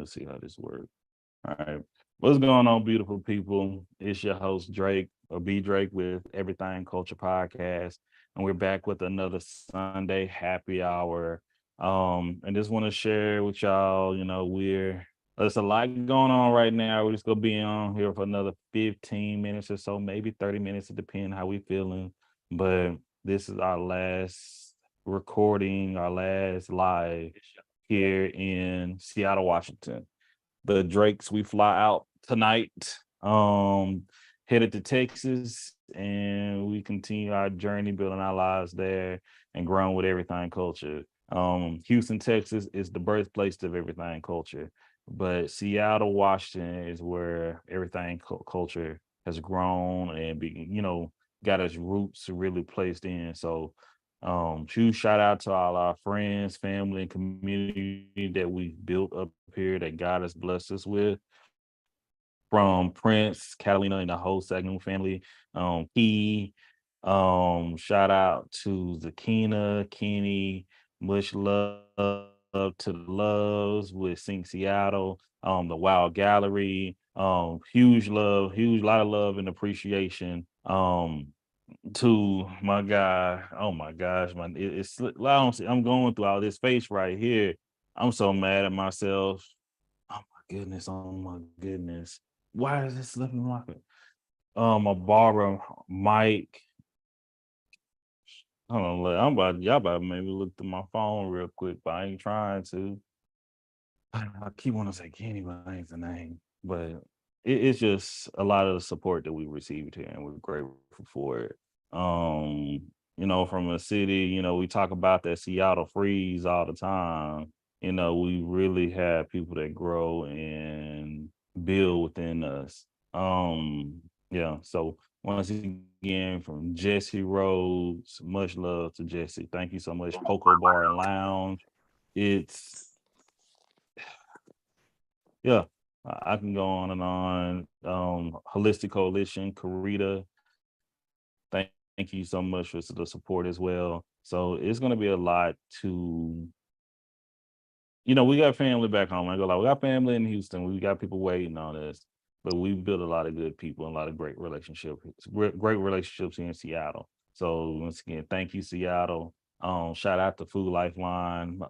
Let's see how this works. All right. What's going on, beautiful people? It's your host, Drake, or B Drake with Everything Culture Podcast. And we're back with another Sunday happy hour. And just want to share with y'all, there's a lot going on right now. We're just gonna be on here for another 15 minutes or so, maybe 30 minutes, it depends how we feeling. But this is our last recording, our last live here in Seattle, Washington. The Drakes, we fly out tonight, headed to Texas, and we continue our journey building our lives there and growing with everything culture. Houston, Texas is the birthplace of everything culture, but Seattle, Washington is where everything culture has grown and got its roots really placed in. So huge shout out to all our friends, family, and community that we've built up here that God has blessed us with. From Prince, Catalina, and the whole Saginaw family. Key, shout out to Zakina, Kenny, much love to the Loves with Sing Seattle, the Wild Gallery, huge lot of love and appreciation. To my guy. Oh my gosh, man. I don't see, I'm going through all this space right here. I'm so mad at myself. Oh my goodness. Oh my goodness. Why is this slipping like it? My barber, Mike. Hold on, y'all about to maybe look through my phone real quick, but I ain't trying to. I keep wanting to say Kenny, but I ain't the name. But it's just a lot of the support that we received here, and we're grateful for it. From a city, we talk about that Seattle freeze all the time. We really have people that grow and build within us. Yeah. So once again, from Jesse Rhodes, much love to Jesse. Thank you so much. Poco Bar and Lounge. It's Yeah, I can go on and on. Holistic Coalition, Karita, thank you so much for the support as well. So it's going to be a lot to, we got family back home. I go like, we got family in Houston. We got people waiting on us, but we built a lot of good people and a lot of great relationships here in Seattle. So once again, thank you, Seattle. Shout out to Food Lifeline,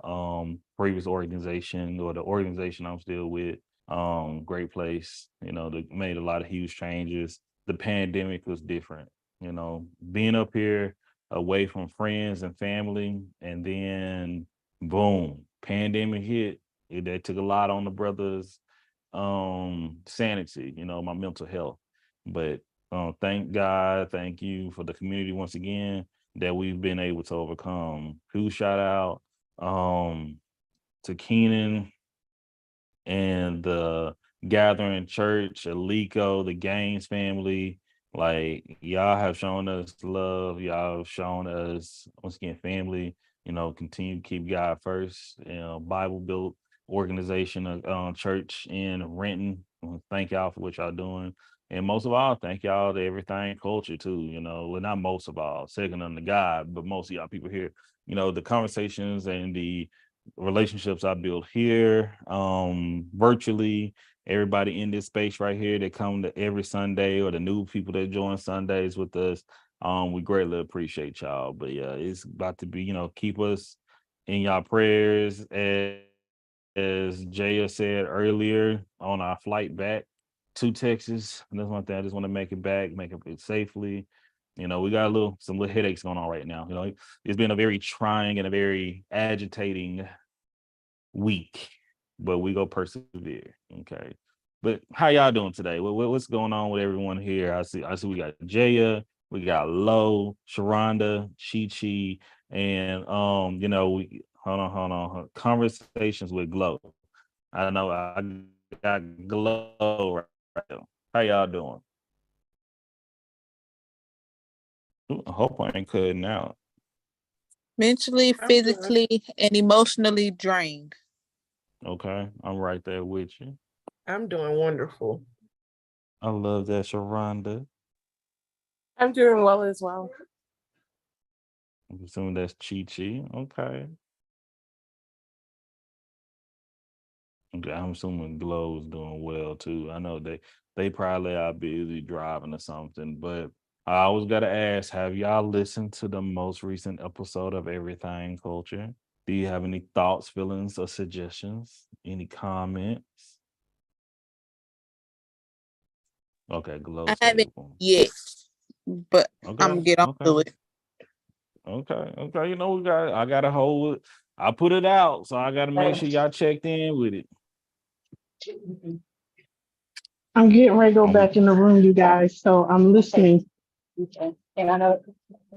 previous organization or the organization I'm still with. Great place. They made a lot of huge changes. The pandemic was different. Being up here away from friends and family, and then boom, pandemic hit. That took a lot on the brothers' sanity, my mental health. But thank God, thank you for the community once again that we've been able to overcome. Who shout out to Keenan and the Gathering Church, Alico, the Gaines family. Like, y'all have shown us love. Y'all have shown us, once again, family. Continue to keep God first. Bible built organization, church in Renton. Thank y'all for what y'all doing. And most of all, thank y'all to Everything Culture too. Well, not most of all, second under God, but most of y'all people here. The conversations and the relationships I built here, virtually, everybody in this space right here that come to every Sunday, or the new people that join Sundays with us. We greatly appreciate y'all. But yeah, it's about to be, keep us in y'all prayers, as Jaya said earlier, on our flight back to Texas. And that's one thing, I just want to make it back, make it safely. We got some little headaches going on right now. It's been a very trying and a very agitating week, but we go persevere. Okay. But how y'all doing today? What's going on with everyone here? I see we got Jaya, we got Lo, Sharonda, Chi Chi, and we conversations with Glow. I know I got Glow right now. How y'all doing? Ooh, I hope I ain't cutting out. Mentally, I'm doing physically, and emotionally drained. Okay, I'm right there with you. I'm doing wonderful. I love that, Sharonda. I'm doing well as well. I'm assuming that's Chi Chi. Okay. Okay, I'm assuming Glow's doing well too. I know they probably are busy driving or something, but I always gotta ask, have y'all listened to the most recent episode of Everything Culture? Do you have any thoughts, feelings, or suggestions? Any comments? Okay, I Glow's haven't stable. yet, but I'm Okay, gonna get on okay, to it. okay. You know, I gotta hold it. I put it out, so I gotta make sure y'all checked in with it. I'm getting ready to go And we back in the room, you guys. So I'm listening. And I know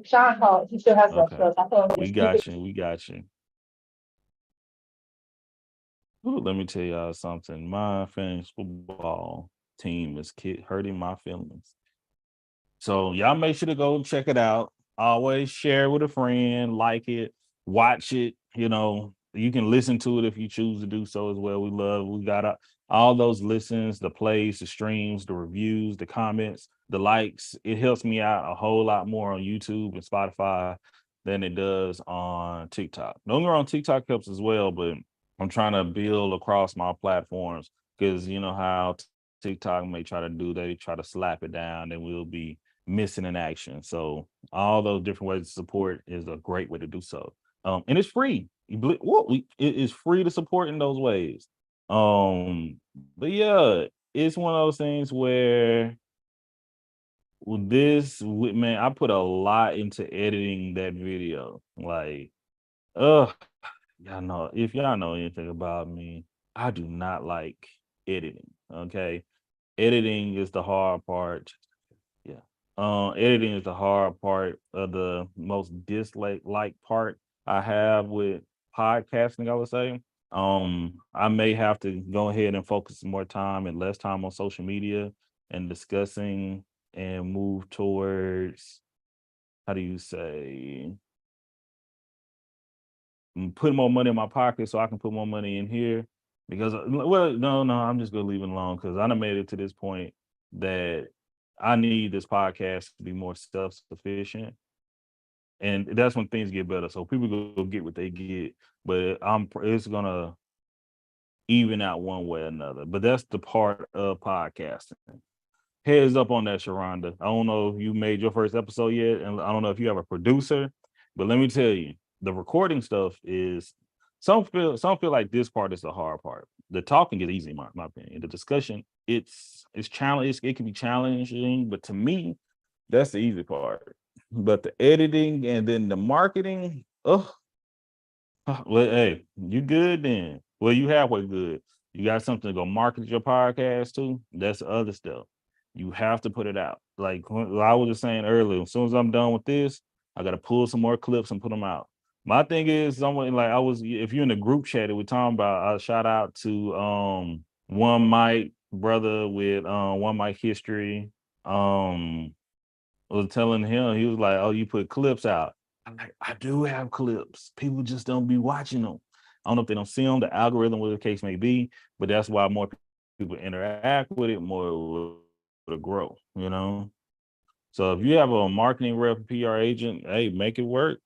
Sean called. He still has that okay. stuff. I told him We you could. got you. We got you. Ooh, let me tell y'all something. My fantasy football team is hurting my feelings. So y'all make sure to go check it out. Always share with a friend, like it, watch it. You know, you can listen to it if you choose to do so as well. We got all those listens, the plays, the streams, the reviews, the comments, the likes. It helps me out a whole lot more on YouTube and Spotify than it does on TikTok. Don't get me wrong, TikTok helps as well, but I'm trying to build across my platforms because you know how TikTok may try to do, they try to slap it down, and we'll be missing in action. So all those different ways to support is a great way to do so. And it's free. It is free to support in those ways. But yeah, it's one of those things where man, I put a lot into editing that video. Like, ugh, y'all know if y'all know anything about me, I do not like editing. Okay. Editing is the hard part. Yeah. Editing is the hard part of the most dislike part I have with podcasting, I would say. I may have to go ahead and focus more time and less time on social media and discussing and move towards, how do you say, put more money in my pocket so I can put more money in here. Because well, no, I'm just gonna leave it alone because I done made it to this point that I need this podcast to be more self-sufficient. And that's when things get better. So people go get what they get, but it's gonna even out one way or another. But that's the part of podcasting. Heads up on that, Sharonda. I don't know if you made your first episode yet, and I don't know if you have a producer, but let me tell you, the recording stuff is some feel like this part is the hard part. The talking is easy, in my opinion. The discussion, it's challenge. It can be challenging, but to me, that's the easy part. But the editing and then the marketing, oh, well, hey, you good then? Well, you halfway good. You got something to go market your podcast to. That's the other stuff. You have to put it out. Like I was just saying earlier, as soon as I'm done with this, I got to pull some more clips and put them out. My thing is, someone like if you're in the group chat that we're talking about, I shout out to One Mike brother with One Mike History. Um, was telling him, he was like, "Oh, you put clips out." I'm like, I do have clips. People just don't be watching them. I don't know if they don't see them, the algorithm, whatever the case may be, but that's why more people interact with it, more it'll grow, you know? So if you have a marketing rep, PR agent, hey, make it work.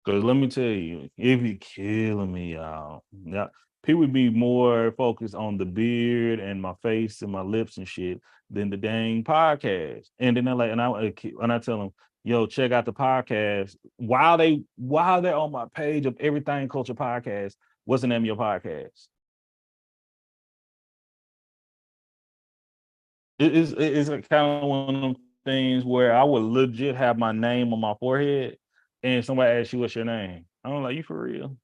Because let me tell you, it be killing me, y'all. Yeah, people be more focused on the beard and my face and my lips and shit than the dang podcast. And then they're like, and I tell them, yo, check out the podcast while they're on my page of Everything Culture Podcast. What's the name of your podcast? It's kind of one of them things where I would legit have my name on my forehead, and somebody asks you what's your name. I'm like, you for real?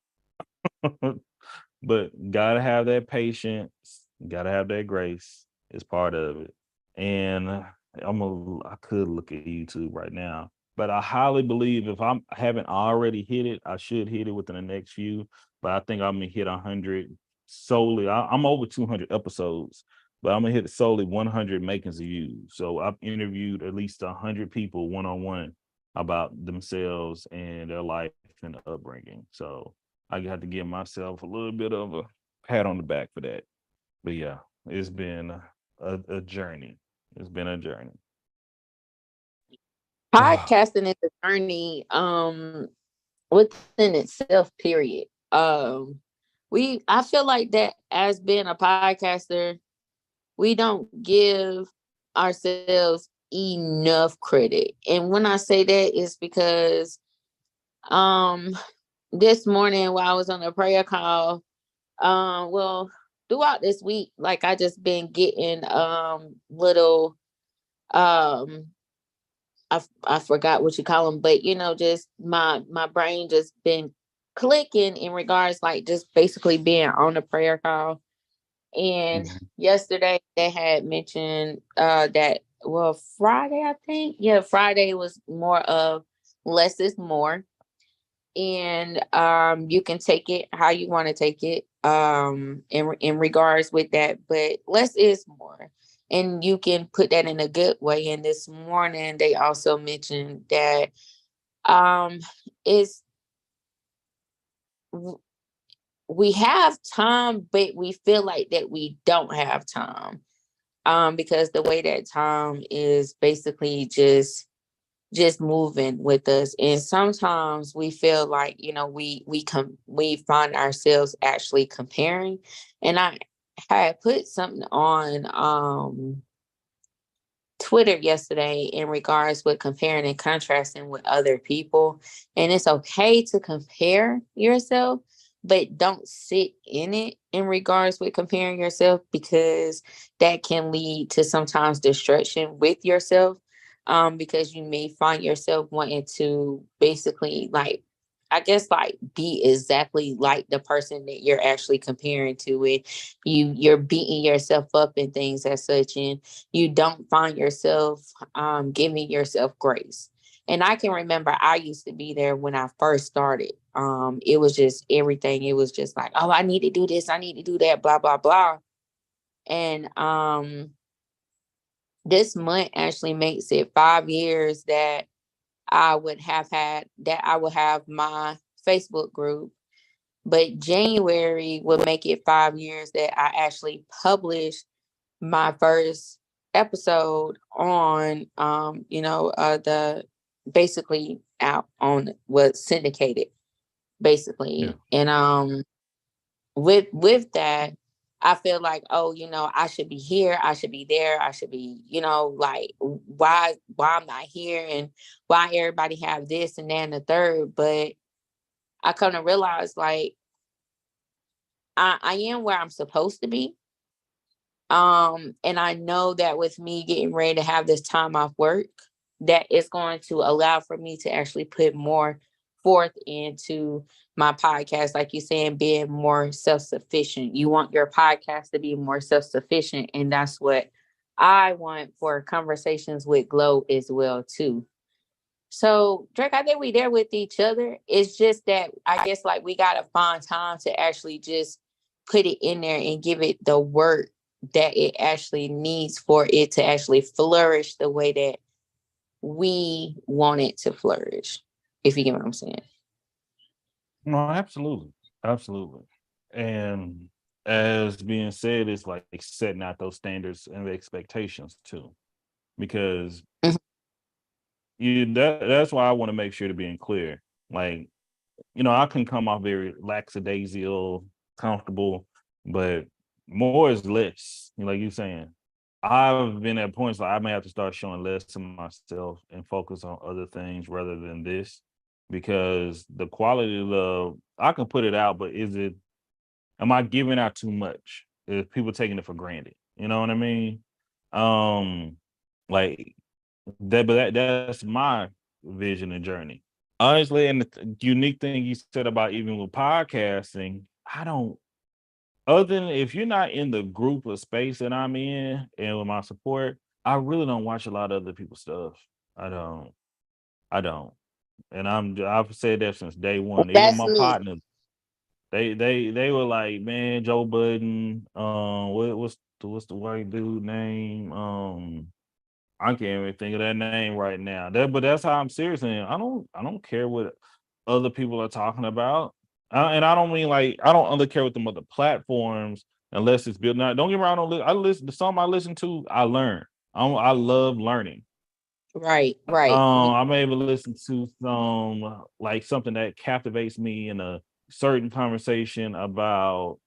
But gotta have that patience, gotta have that grace. It's part of it. And I could look at YouTube right now, but I highly believe if I haven't already hit it, I should hit it within the next few. But I think I'm gonna hit 100 solely. I'm over 200 episodes, but I'm gonna hit solely 100 makings of you. So I've interviewed at least 100 people one on one about themselves and their life and upbringing. So I got to give myself a little bit of a pat on the back for that. But yeah, it's been a journey. It's been a journey. Podcasting is a journey within itself, period. I feel like that as being a podcaster, we don't give ourselves enough credit. And when I say that, it's because um this morning while I was on a prayer call, well, throughout this week, like I just been getting little um I forgot what you call them, but just my brain just been clicking in regards like just basically being on a prayer call. And Mhm. yesterday they had mentioned that, well, Friday, I think. Yeah, Friday was more of less is more. And you can take it how you want to take it in regards with that, but less is more. And you can put that in a good way. And this morning they also mentioned that is we have time, but we feel like that we don't have time. Because the way that time is basically just moving with us, and sometimes we feel like we find ourselves actually comparing. And I had put something on Twitter yesterday in regards with comparing and contrasting with other people. And it's okay to compare yourself, but don't sit in it in regards with comparing yourself, because that can lead to sometimes destruction with yourself. Because you may find yourself wanting to basically, like, I guess, like, be exactly like the person that you're actually comparing to it. You're beating yourself up and things as such, and you don't find yourself giving yourself grace. And I can remember I used to be there when I first started. It was just everything. It was just like, oh, I need to do this, I need to do that, blah, blah, blah. And this month actually makes it 5 years that I would have my Facebook group. But January would make it 5 years that I actually published my first episode on the basically out on was syndicated Yeah. basically. And with that, I feel like, oh, I should be here, I should be there, I should be, like, why I'm not here, and why everybody have this and that and the third. But I come to realize, like, I am where I'm supposed to be. And I know that with me getting ready to have this time off work, that is going to allow for me to actually put more forth into my podcast. Like you saying, being more self-sufficient. You want your podcast to be more self-sufficient. And that's what I want for Conversations with Glow as well, too. So, Drake, I think we there with each other. It's just that I guess, like, we gotta find time to actually just put it in there and give it the work that it actually needs for it to actually flourish the way that we want it to flourish. If you get what I'm saying. No, absolutely. Absolutely. And as being said, it's like setting out those standards and expectations too. Because Mhm. that's why I want to make sure to being clear. Like, I can come off very lackadaisical, comfortable, but more is less. Like you saying, I've been at points like I may have to start showing less to myself and focus on other things rather than this, because the quality of love I can put it out, but am I giving out too much? Is people taking it for granted? You know what I mean? Um, like that's my vision and journey. Honestly, and the unique thing you said about even with podcasting, I don't, other than if you're not in the group of space that I'm in and with my support, I really don't watch a lot of other people's stuff. I don't. I don't. And I've said that since day one. Even That's my me. partners, they were like, man, Joe Budden, what's the white dude name? I can't even think of that name right now. But that's how I'm serious. And I don't care what other people are talking about. And I don't mean like I don't really care with them other platforms unless it's built. Now, don't get me wrong. I listen to some I listen to. I learn. I love learning. Right, right. I'm able to listen to some like something that captivates me in a certain conversation about,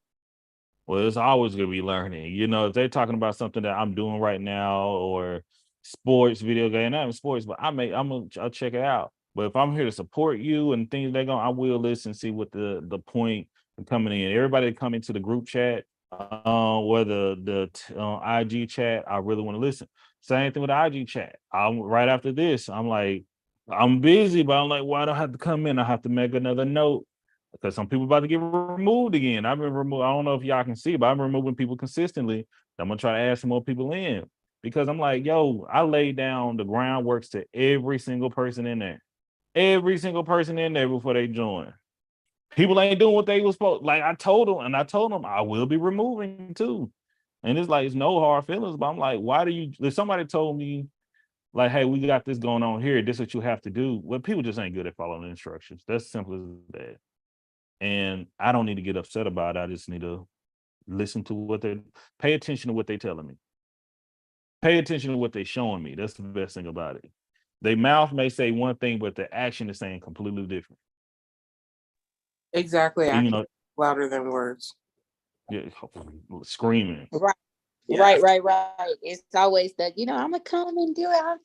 well, it's always gonna be learning. You know, if they're talking about something that I'm doing right now or sports, video game, not even sports, but I'll check it out. But if I'm here to support you and things they're going, I will listen, see what the point of coming in. Everybody that come into the group chat, or the IG chat, I really want to listen. Same thing with the IG chat. I'm right after this. I'm like, I'm busy, but I'm like, why do I have to come in? I have to make another note because some people about to get removed again. I've been removed. I don't know if y'all can see, but I'm removing people consistently. I'm gonna try to add some more people in because I'm like, yo, I laid down the groundworks to every single person in there. Every single person in there before they join. People ain't doing what they was supposed. Like I told them I will be removing too. And it's like it's no hard feelings, but I'm like, why do you? If somebody told me, like, hey, we got this going on here, this is what you have to do. Well, people just ain't good at following instructions. That's simple as that. And I don't need to get upset about it. I just need to listen to what they pay attention to what they're telling me. Pay attention to what they're showing me. That's the best thing about it. Their mouth may say one thing, but the action is saying completely different. Exactly. And, you know, Louder than words. yeah, screaming. Right. Yeah. Right. It's always the, I'm gonna come and do it.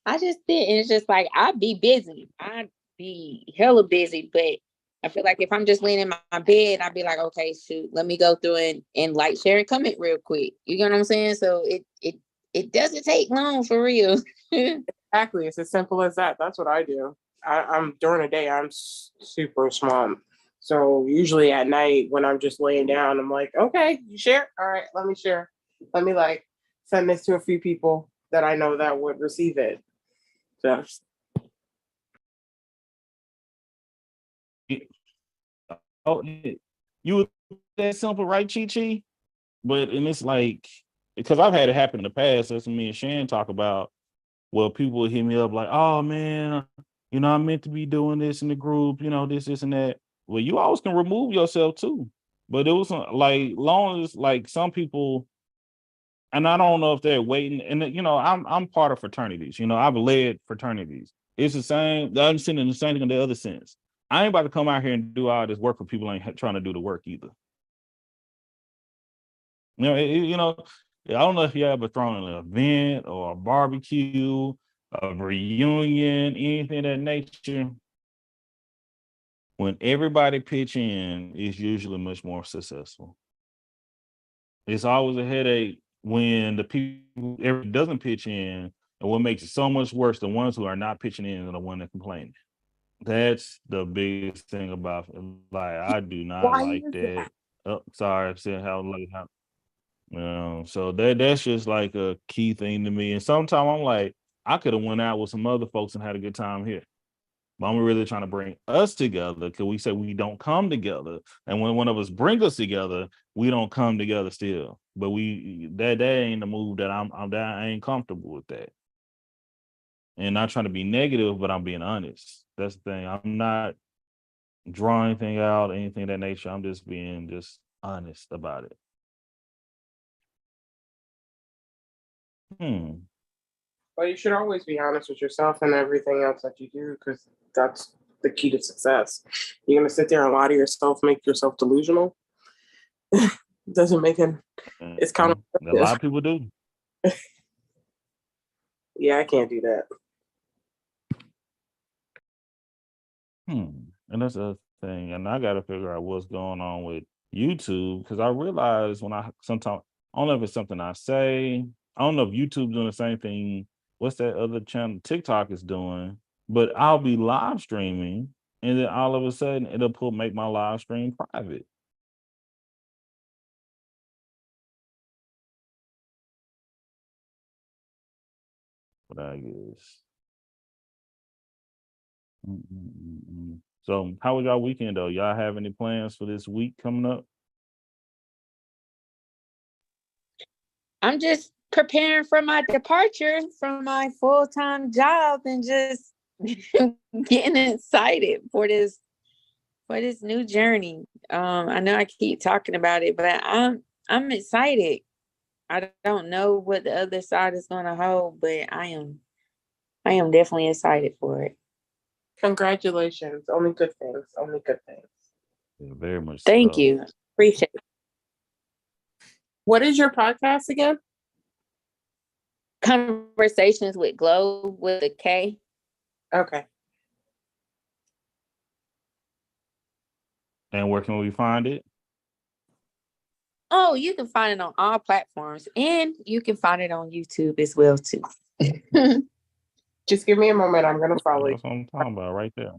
I just did. And it's just like, I'd be busy. I'd be hella busy, but I feel like if I'm just laying in my bed, I'd be like, okay, shoot, let me go through and like, share, and comment real quick. You know what I'm saying? So it doesn't take long for real. Exactly. It's as simple as that. That's what I do. I'm during the day, I'm super swamped. So usually at night when I'm just laying down, I'm like, okay, you share? All right, let me share. Let me like send this to a few people that I know that would receive it. So Oh, you would that simple, right, Chi? And it's like because I've had it happen in the past. That's what me and Shan talk about. Well, people would hit me up like, "Oh man, I meant to be doing this in the group. This, and that." Well, you always can remove yourself too. But it was like long as like some people, and I don't know if they're waiting. And I'm part of fraternities. I've led fraternities. It's the same. The understanding the same thing in the other sense. I ain't about to come out here and do all this work for people who ain't trying to do the work either. I don't know if you ever thrown an event or a barbecue, a reunion, anything of that nature. When everybody pitch in, it's usually much more successful. It's always a headache when the people doesn't pitch in, and what makes it so much worse, the ones who are not pitching in are the one that complain. That's the biggest thing about it. Like I do not why like is that. Oh, sorry, I said how. So that's just like a key thing to me. And sometimes I'm like, I could have went out with some other folks and had a good time here. But I'm really trying to bring us together because we say we don't come together. And when one of us bring us together, we don't come together still. But that ain't the move that I ain't comfortable with that. And not trying to be negative, but I'm being honest. That's the thing. I'm not drawing anything out, anything of that nature. I'm just being just honest about it. Well, you should always be honest with yourself and everything else that you do, because that's the key to success. You're gonna sit there and lie to yourself, make yourself delusional. Doesn't make it. It's kind of a lot of people do. Yeah, I can't do that. And that's the thing. And I got to figure out what's going on with YouTube because I realize sometimes I don't know if it's something I say. I don't know if YouTube's doing the same thing. What's that other channel TikTok is doing? But I'll be live streaming, and then all of a sudden it'll make my live stream private. But I guess. So, how was y'all weekend though? Y'all have any plans for this week coming up? I'm just preparing for my departure from my full-time job and just getting excited for this new journey. I know I keep talking about it, but I'm excited. I don't know what the other side is going to hold, but I am definitely excited for it. Congratulations. Only good things. Only good things. Yeah, very much Thank so. you. Appreciate it. What is your podcast again? Conversations with Glow with a K. Okay. And where can we find it? Oh, you can find it on all platforms, and you can find it on YouTube as well too. Just give me a moment. I'm gonna follow you. That's what I'm talking about right there.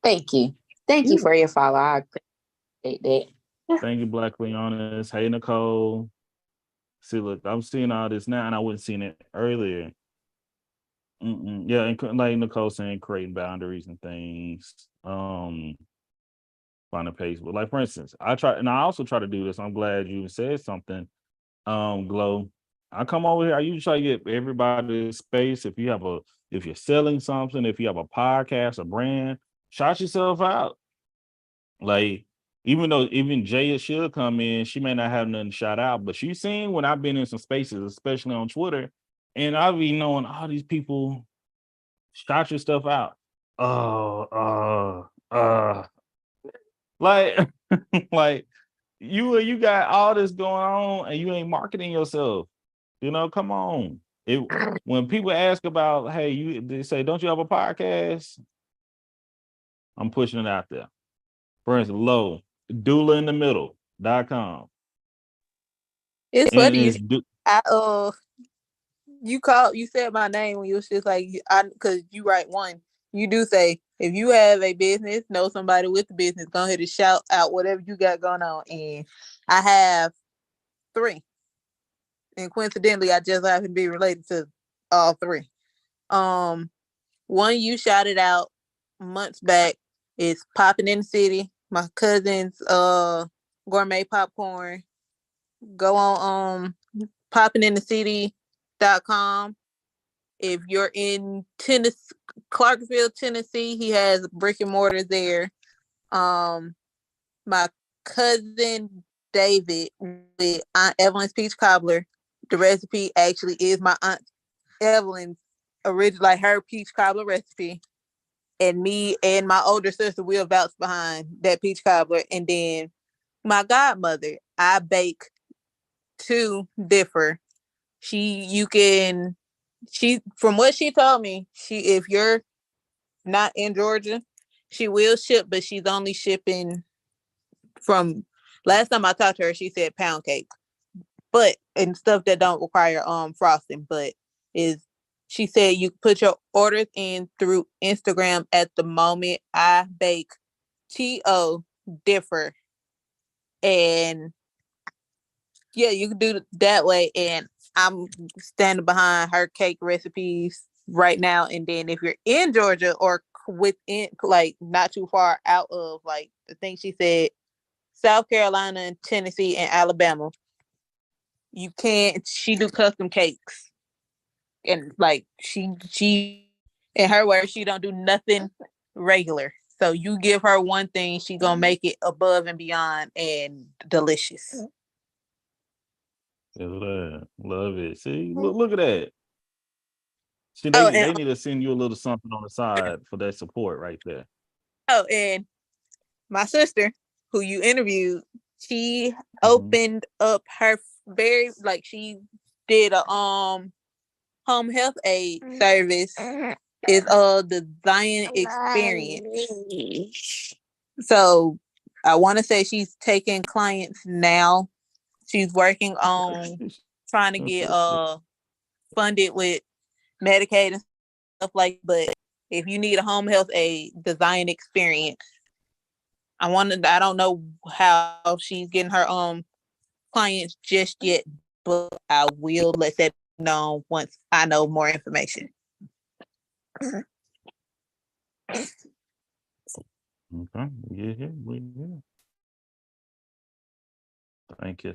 Thank you. Thank you for your follow. I appreciate that. Thank you, Black Leonis. Hey, Nicole. See, look, I'm seeing all this now, and I wasn't seeing it earlier. Yeah, and like Nicole saying, creating boundaries and things. Find a pace, but like for instance, I also try to do this. I'm glad you said something. Glow. I come over here. I usually try to get everybody space. If you're selling something, if you have a podcast, a brand, shout yourself out. Like, even Jaya should come in, she may not have nothing to shout out, but she's seen when I've been in some spaces, especially on Twitter, and I'll be knowing all these people shout your stuff out. Like, like you got all this going on and you ain't marketing yourself. Come on. When people ask about, hey, they say, don't you have a podcast? I'm pushing it out there. For instance, Low, doulainthemiddle.com. It's And funny. it's You said my name when you was just like, because you write one. You do say, if you have a business, know somebody with the business, go ahead and shout out whatever you got going on. And I have 3. And coincidentally, I just happen to be related to all 3. One you shouted out months back is Popping in the City. My cousin's gourmet popcorn. Go on poppinginthecity.com. If you're in Tennessee, Clarksville, Tennessee, he has brick and mortar there. My cousin David with Aunt Evelyn's peach cobbler. The recipe actually is my Aunt Evelyn's original, like her peach cobbler recipe. And me and my older sister will vouch behind that peach cobbler. And then my godmother, I bake to differ. From what she told me, if you're not in Georgia, she will ship, but she's only shipping from last time I talked to her, she said pound cake. But and stuff that don't require frosting, but she said you put your orders in through Instagram at the moment. I bake TO differ. And yeah, you can do it that way. And I'm standing behind her cake recipes right now. And then if you're in Georgia or within, like not too far out of, like I think she said South Carolina and Tennessee and Alabama, she do custom cakes. And like she in her words, she don't do nothing regular. So you give her one thing, she gonna make it above and beyond and delicious. Love it. See, look at that. See, Oh, they and need to send you a little something on the side for that support right there. and my sister, who you interviewed, she Mhm. opened up her she did a home health aid service. It's the Zion Experience. So I want to say she's taking clients now. She's working on trying to get funded with Medicaid and stuff like. But if you need a home health aid, the Zion Experience. I don't know how she's getting her clients just yet, but I will let that know once I know more information. Okay. Yeah. Thank you.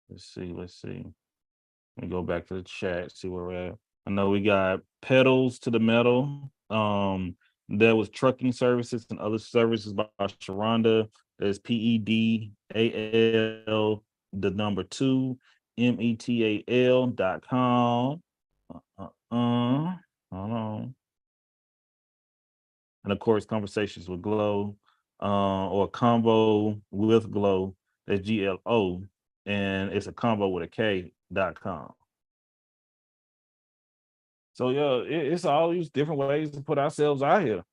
Let's see. Let me go back to the chat, see where we're at. I know we got Pedals to the Metal. There was trucking services and other services by Sharonda. There's PEDAL, the number 2, METAL.com. Hold on. and of course, Conversations with Glow, or Combo with Glow. That's GLO, and it's a combo with a K.com. So yeah, it's all these different ways to put ourselves out here.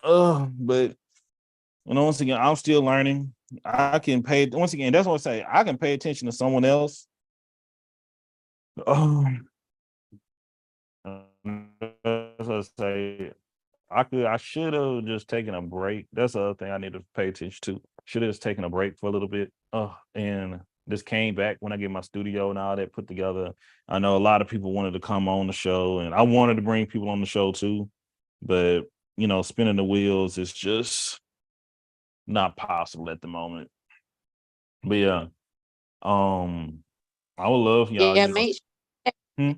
But once again, I'm still learning. I can pay once again. That's what I say. I can pay attention to someone else. Um, That's what I say. I should have just taken a break. That's the other thing I need to pay attention to. Should have just taken a break for a little bit. And just came back when I get my studio and all that put together. I know a lot of people wanted to come on the show, and I wanted to bring people on the show too, but spinning the wheels is just not possible at the moment. But yeah, I would love y'all. Yeah, Hmm?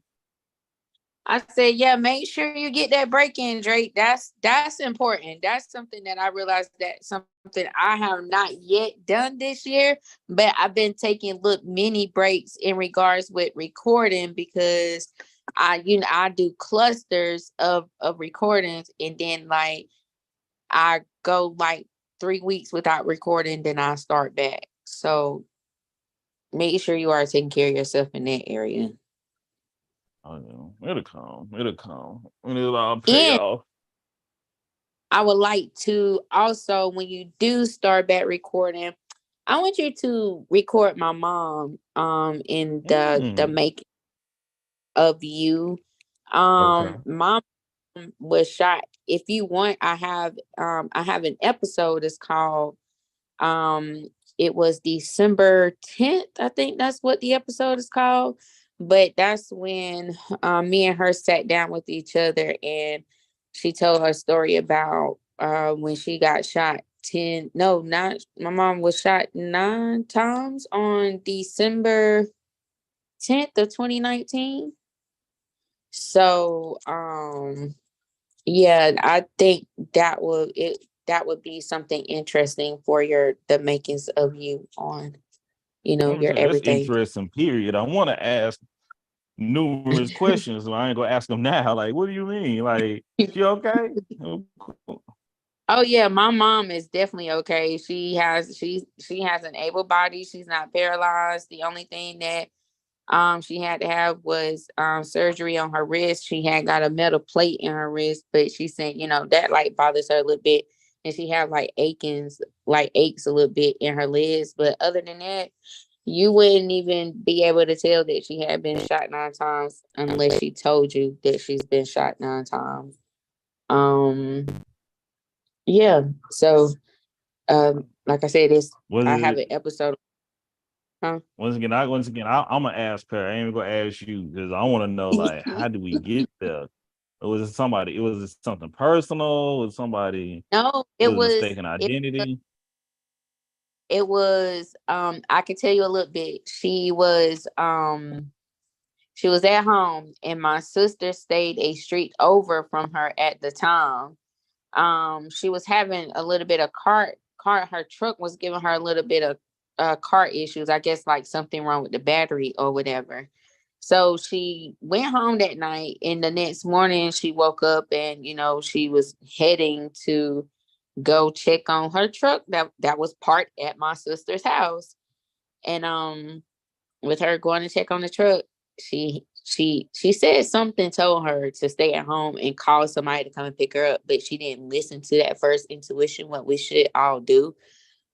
I said, yeah, make sure you get that break in, Drake. That's important. That's something that I realized that something I have not yet done this year, but I've been taking mini breaks in regards with recording because I do clusters of recordings, and then like I go like 3 weeks without recording, then I start back. So make sure you are taking care of yourself in that area. Oh, yeah. It'll come. And it'll all pay And off. I would like to also, when you do start back recording, I want you to record my mom in the making of you. Okay. Mom was shot. If you want, I have an episode. It's called it was December 10th. I think that's what the episode is called. But that's when me and her sat down with each other, and she told her story about when she got shot my mom was shot 9 times on December 10th of 2019. So yeah, I think that would be something interesting for the makings of you on, your That's everything. interesting, period. I want to ask numerous questions, so I ain't gonna ask them now. Like, what do you mean? Like, she okay? Oh, cool. Oh yeah, my mom is definitely okay. She has an able body. She's not paralyzed. The only thing that she had to have was surgery on her wrist. She had got a metal plate in her wrist, but she said, that like bothers her a little bit. And she had like aches a little bit in her legs. But other than that, you wouldn't even be able to tell that she had been shot 9 times unless she told you that she's been shot 9 times. Yeah. So like I said, Was I have it an episode. Huh? once again? I'm gonna ask her. I ain't even gonna ask you because I want to know, like, how do we get there? Or was it somebody? Was it something personal? Was somebody? No, Was it mistaken it identity? it was I can tell you a little bit. She was at home, and my sister stayed a street over from her at the time. She was having a little bit of her truck was giving her a little bit of car issues. I guess like something wrong with the battery or whatever. So she went home that night, and the next morning she woke up, and she was heading to go check on her truck that was parked at my sister's house. And with her going to check on the truck, she said something told her to stay at home and call somebody to come and pick her up, but she didn't listen to that first intuition, what we should all do.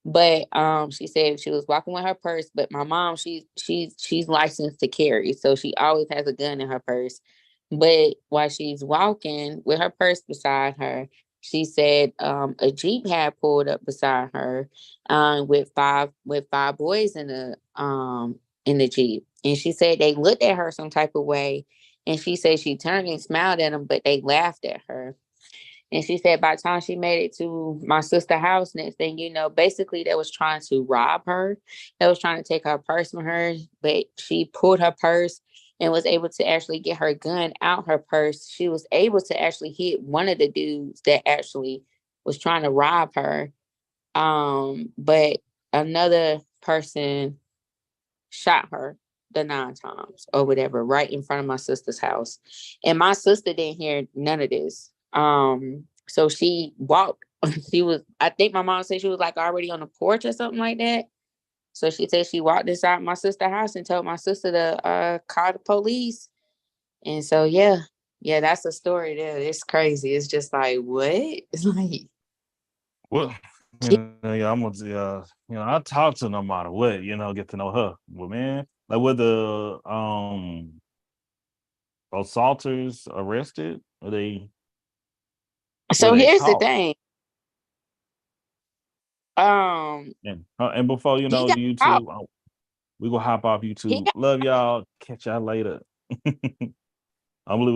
But she said she was walking with her purse, but my mom, she's licensed to carry, so she always has a gun in her purse. But while she's walking with her purse beside her, she said a Jeep had pulled up beside her with five boys in the Jeep. And she said they looked at her some type of way. And she said she turned and smiled at them, but they laughed at her. And she said by the time she made it to my sister's house, next thing you know, basically they was trying to rob her. They was trying to take her purse from her, but she pulled her purse and was able to actually get her gun out her purse. She was able to actually hit one of the dudes that actually was trying to rob her. But another person shot her the 9 times or whatever, right in front of my sister's house. And my sister didn't hear none of this. So she walked. I think my mom said she was like already on the porch or something like that. So she said she walked inside my sister's house and told my sister to call the police. And so yeah, that's a story there. It's crazy. It's just like, what? It's like, Well, yeah, I'm gonna I talk to her no matter what, get to know her. But man, like with the assaulters arrested, or so were they here's the caught? thing. And before He got caught. YouTube, we gonna hop off He YouTube. got Love y'all. Catch y'all later. We